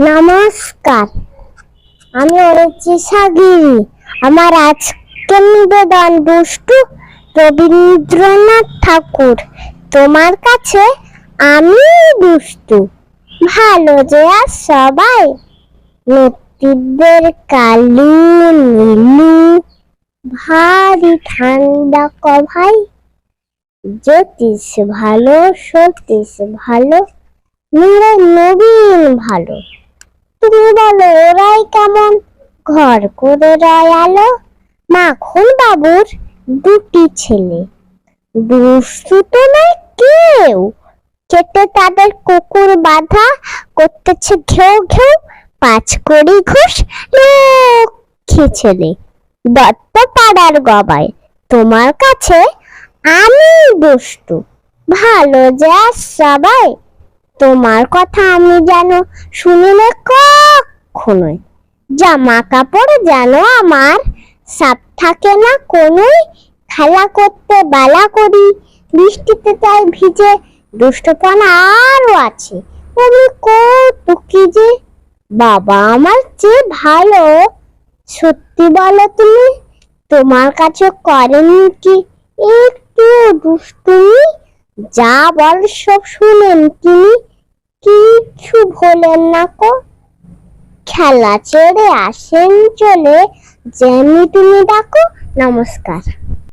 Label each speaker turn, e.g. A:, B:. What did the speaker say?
A: নমস্কার, আমি অরুচি সাগিরি। আমার আজকের নিবেদন দুষ্টু রবীন্দ্রনাথ ঠাকুর। তোমার কাছে আমি দুষ্টু, ভালো যে আর সবাই। নেতৃত্বের কালু নীলু, ভারী ঠান্ডা ভাই। জ্যোতিষ ভালো, সতীশ ভালো, নবীন ভালো। তুমি বলো ওরাই কেমন, ঘর করে রয় আলো। মাখন বাবুর দুটি ছেলে, দুষ্টু তো নয় কেউ। খেতে তাদের কুকুর বাঁধা, করতেছে ঘেউ ঘেউ। 5 কড়ি ঘুষ, লক্ষ্মী ছেলে। দত্ত পাড়ার গবাই। তোমার কাছে আমি দুষ্টু, ভালো যে আর সবাই। তোমার কথা আমি যেন শুনিলে কখনোই। জামা কাপড় যেন আমার সাফ থাকে না কোনোই। খেলা করতে বেলা করি, বৃষ্টিতে তাই ভিজে। দুষ্টপনা আরো আছে, আমি কত কি যে। বাবা আমার চেয়ে ভালো, সত্যি বলো তুমি। তোমার কাছে করেন কি একটু দুষ্টুমি? যা বল সব শুনেন তিনি, কিছু ভোলেন না কো। খেলা ছেড়ে আসেন চলে, যেমনি তুমি ডাকো। নমস্কার।